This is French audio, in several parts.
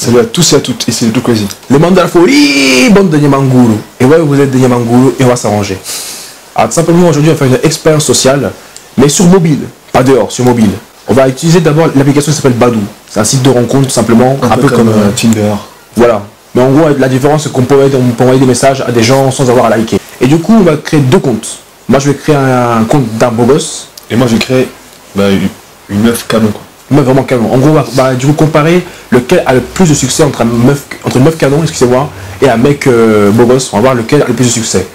Salut à tous et à toutes, ici le Crazy. Le Mandalfo, bande de Nyamanguru. Et ouais, vous êtes des Nyamanguru et on va s'arranger. Alors tout simplement aujourd'hui on va faire une expérience sociale, mais sur mobile, pas dehors, sur mobile. On va utiliser d'abord l'application qui s'appelle Badoo. C'est un site de rencontre tout simplement, un peu comme Tinder. Voilà. Mais en gros la différence c'est qu'on peut envoyer des messages à des gens sans avoir à liker. Et du coup on va créer deux comptes. Moi je vais créer un compte d'un beau gosse. Et moi je vais créer une meuf canon quoi. Meuf vraiment canon. En gros, on va du coup comparer lequel a le plus de succès entre une meuf canon, excusez-moi, et un mec beau gosse. On va voir lequel a le plus de succès.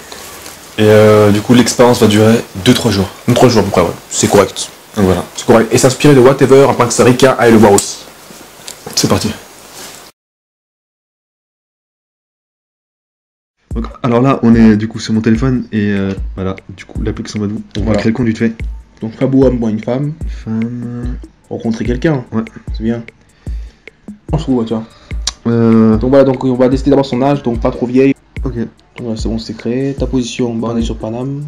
Et du coup, l'expérience va durer 2-3 jours. 3 jours à peu près, ouais. C'est correct. Donc voilà. C'est correct. Et s'inspirer de Whatever, un point que c'est Rika, allez le voir aussi. C'est parti. Donc, alors là, on est du coup sur mon téléphone et voilà, du coup, l'application Badoo. On va créer le compte vite fait. Donc, Fabou homme, une femme. Femme. Rencontrer quelqu'un. Ouais. C'est bien. On se trouve, tu vois. Donc voilà, donc on va décider d'abord son âge, donc pas trop vieille. Ok. Voilà, c'est bon, c'est créé. Ta position, bah, on est sur Paname.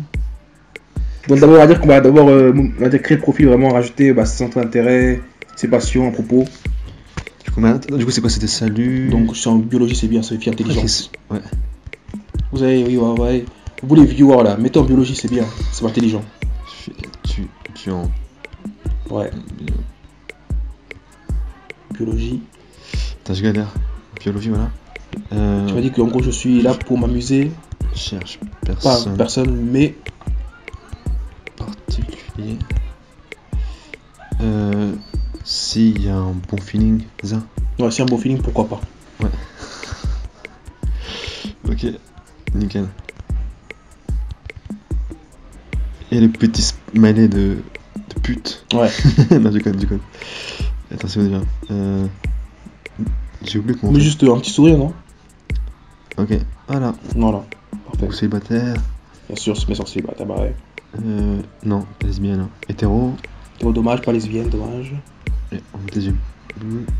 Donc d'abord, on va dire qu'on va d'abord créer le profil, vraiment rajouter ses centres d'intérêt, ses passions à propos. Du coup, c'est quoi? C'était salut. Donc c'est en biologie, c'est bien, ça fait intelligence. Ouais. Vous avez, oui, ouais. Vous les viewers là, mettez en biologie, c'est bien, c'est intelligent. Tu en. Ouais. Biologie. T'as je galère. Biologie, voilà. Tu m'as dit que en gros je suis là pour m'amuser. Cherche Pas personne, mais particulier. S'il y a un bon feeling, ça. Ouais, si un bon feeling, pourquoi pas. Ouais. Ok, nickel. Et le petit smiley de pute. Ouais. Non, du code. Attention, déjà. J'ai oublié comment. Mais juste un petit sourire, non? Ok, voilà. Voilà, parfait. Ou célibataire. Bien sûr, mais sur célibataire, bah ouais. Non, lesbienne. Hétéro. Dommage, pas lesbienne, dommage. Et on met tes yeux.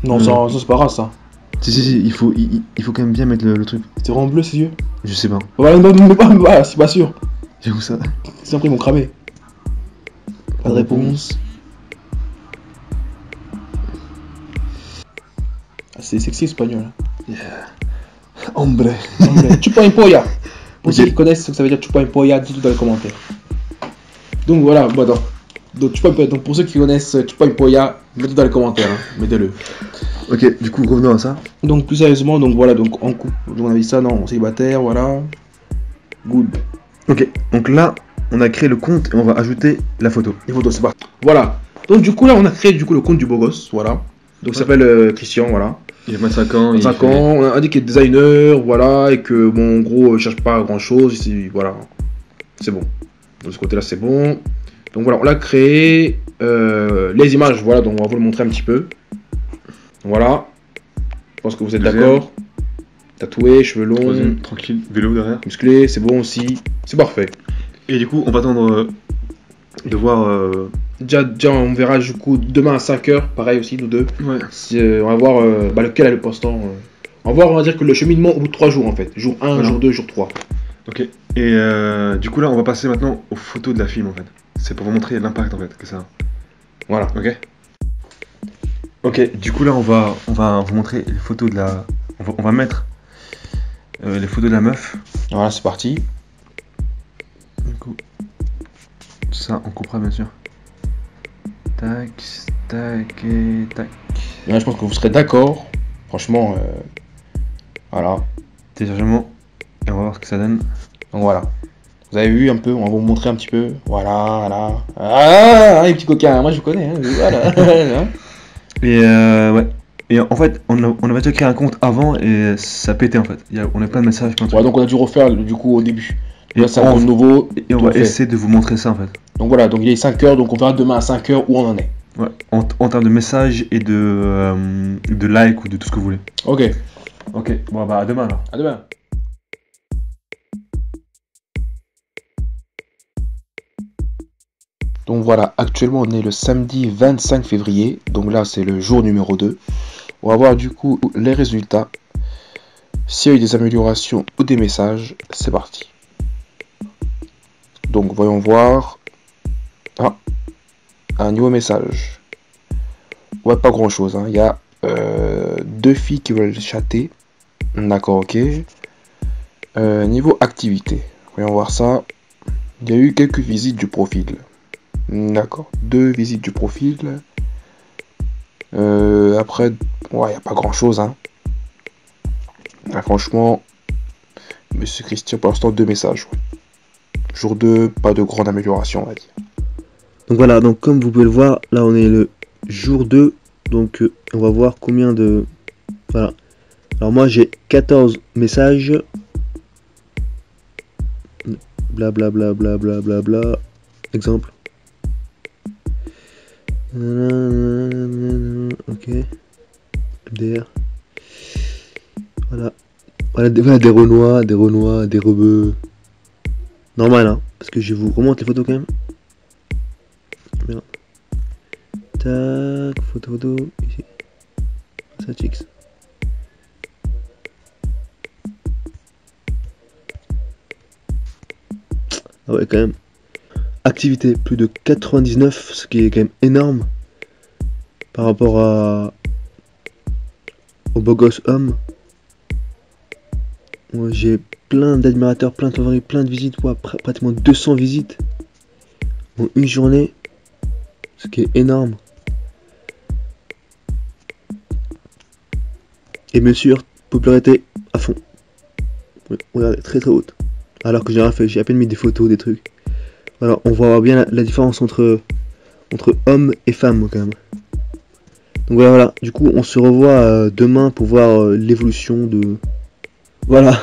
Non, ça c'est pas grave ça. Si, il faut quand même bien mettre le truc. C'est vraiment bleu ces yeux? Je sais pas. Voilà, c'est pas sûr. J'ai où ça? C'est après ils m'ont cramé. Pas de réponse. Ah, c'est sexy espagnol. Yeah. Hombre. Chupa un polla. Pour ceux qui connaissent ce que ça veut dire chupa un polla, dites-le dans les commentaires. Donc voilà, bon, donc pour ceux qui connaissent chupa un polla, mettez-le dans les commentaires, hein. Mettez-le. Ok, du coup revenons à ça. Donc plus sérieusement, donc voilà, donc en couple, on a vu ça, non, célibataire, voilà. Good. Ok, donc là, on a créé le compte et on va ajouter la photo. Les photos, c'est parti. Voilà. Donc du coup là, on a créé du coup le compte du beau gosse, voilà. Donc il s'appelle Christian, voilà. Il a 25 ans. 25 ans, on a dit qu'il est designer, voilà, et que bon, en gros, il cherche pas grand chose, ici, voilà. C'est bon. De ce côté-là, c'est bon. Donc voilà, on l'a créé. Les images, voilà, donc on va vous le montrer un petit peu. Voilà. Je pense que vous êtes d'accord. Tatoué, cheveux longs. Troisième, tranquille, vélo derrière. Musclé, c'est bon aussi. C'est parfait. Et du coup, on va attendre de voir. Déjà, on verra du coup demain à 5h, pareil aussi, nous deux. Ouais. On va voir lequel a le postant. On va dire que le cheminement au bout de 3 jours en fait. Jour 1, voilà. Jour 2, jour 3. Ok. Et du coup, là, on va passer maintenant aux photos de la film en fait. C'est pour vous montrer l'impact en fait que ça a. Voilà. Ok. Ok, du coup, là, on va vous montrer les photos de la. On va mettre les photos de la meuf. Voilà, c'est parti. Du coup, ça, on coupera bien sûr. Tac, tac et tac. Et là, je pense que vous serez d'accord. Franchement, voilà. Téléchargement. Et on va voir ce que ça donne. Donc voilà. Vous avez vu un peu, on va vous montrer un petit peu. Voilà. Ah, les petits coquins, moi je vous connais. Hein. Voilà. Et ouais. Et en fait, on avait déjà créé un compte avant et ça pétait en fait. On a plein de messages. Plein de ouais, donc on a dû refaire du coup au début. Et là, c'est un compte nouveau. Et on va essayer de vous montrer ça en fait. Donc voilà, donc il est 5h, donc on verra demain à 5h où on en est. Ouais, en termes de messages et de likes ou de tout ce que vous voulez. Ok. Ok, bon bah à demain alors. À demain. Donc voilà, actuellement on est le samedi 25 février, donc là c'est le jour numéro 2. On va voir du coup les résultats. S'il y a eu des améliorations ou des messages, c'est parti. Donc voyons voir. Ah, un nouveau message. Ouais, pas grand chose, hein. Il y a deux filles qui veulent chatter. D'accord, ok. Niveau activité, voyons voir ça. Il y a eu quelques visites du profil. D'accord, deux visites du profil. Après, ouais, il n'y a pas grand chose, hein. Ah, franchement, Monsieur Christian, pour l'instant, deux messages. Ouais. Jour 2, pas de grande amélioration, on va dire. Donc voilà, donc comme vous pouvez le voir, là on est le jour 2. Donc on va voir combien de... Voilà. Alors moi j'ai 14 messages. Blablabla, bla bla bla bla bla. Exemple. Ok. MDR. Voilà. Voilà des Renois, des rebeux. Normal, hein. Parce que je vous remonte les photos quand même. Bien. Tac, photo, ici. Ça fixe. Ah ouais, quand même. Activité, plus de 99, ce qui est quand même énorme. Par rapport au beau gosse homme. Moi, j'ai plein d'admirateurs, plein de favoris, plein de visites. Ouais, pratiquement 200 visites en une journée. Ce qui est énorme. Et bien sûr, popularité à fond. Oui, regardez, très très haute. Alors que j'ai rien fait, j'ai à peine mis des photos, des trucs. Voilà, on voit bien la différence entre hommes et femmes quand même. Donc voilà, du coup on se revoit demain pour voir l'évolution de... Voilà,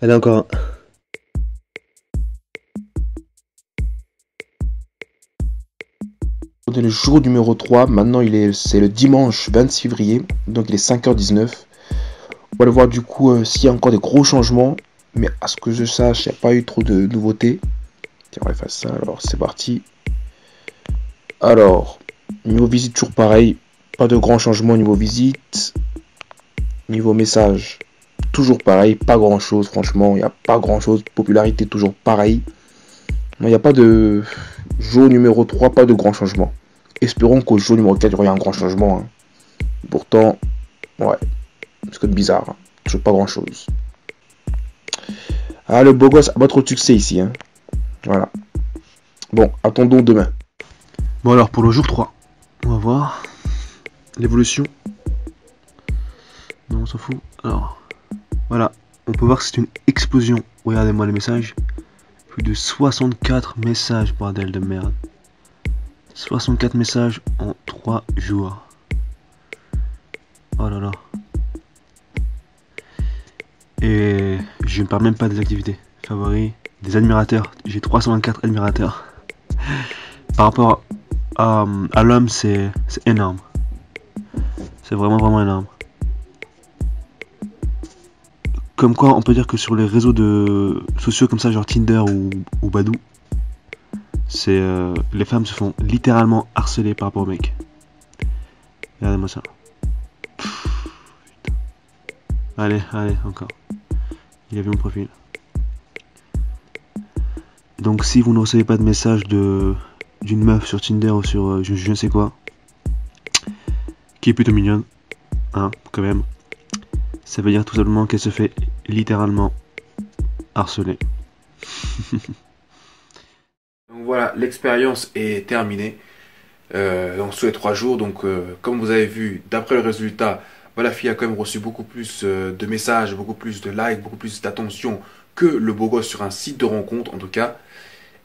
allez encore un. On est le jour numéro 3, maintenant c'est le dimanche 26 février, donc il est 5h19. On va le voir du coup s'il y a encore des gros changements, mais à ce que je sache, il n'y a pas eu trop de nouveautés. Tiens, on va faire ça, alors c'est parti. Alors, niveau visite, toujours pareil, pas de grands changements au niveau visite. Niveau message, toujours pareil, pas grand chose, franchement, il n'y a pas grand chose. Popularité, toujours pareil. Il n'y a pas de jour numéro 3, pas de grand changement. Espérons qu'au jour numéro 4, il y aura un grand changement. Hein. Pourtant, ouais, c'est quand même bizarre. Hein. Toujours pas grand chose. Ah, le beau gosse a pas trop de succès ici. Hein. Voilà. Bon, attendons demain. Bon alors pour le jour 3, on va voir l'évolution. Non, on s'en fout. Alors, voilà, on peut voir que c'est une explosion. Regardez-moi les messages. Plus de 64 messages, bordel de merde. 64 messages en 3 jours. Oh là là. Et je ne parle même pas des activités. Favoris, des admirateurs. J'ai 324 admirateurs. Par rapport à l'homme, c'est énorme. C'est vraiment vraiment énorme. Comme quoi, on peut dire que sur les réseaux sociaux comme ça, genre Tinder ou Badoo, les femmes se font littéralement harceler par rapport aux mecs. Regardez-moi ça. Pff, allez, encore. Il a vu mon profil. Donc si vous ne recevez pas de message d'une meuf sur Tinder ou sur je ne sais quoi, qui est plutôt mignonne, hein, quand même, ça veut dire tout simplement qu'elle se fait littéralement harceler. Donc voilà, l'expérience est terminée. Donc sur les 3 jours, donc comme vous avez vu, d'après le résultat, la fille a quand même reçu beaucoup plus de messages, beaucoup plus de likes, beaucoup plus d'attention que le beau gosse sur un site de rencontre en tout cas.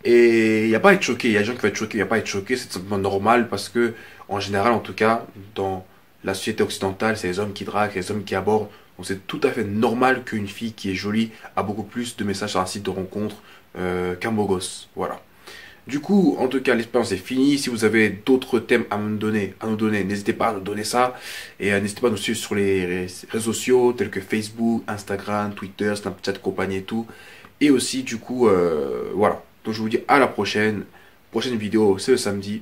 Et il n'y a pas à être choqué, il y a des gens qui vont être choqués, il n'y a pas à être choqué, c'est simplement normal parce que en général en tout cas, dans la société occidentale, c'est les hommes qui draguent, les hommes qui abordent. Donc c'est tout à fait normal qu'une fille qui est jolie a beaucoup plus de messages sur un site de rencontre qu'un beau gosse. Voilà. Du coup, en tout cas, l'expérience est finie. Si vous avez d'autres thèmes à nous donner, n'hésitez pas à nous donner ça. Et n'hésitez pas à nous suivre sur les réseaux sociaux tels que Facebook, Instagram, Twitter, Snapchat, compagnie et tout. Et aussi, du coup, voilà. Donc je vous dis à la prochaine. Prochaine vidéo, c'est le samedi.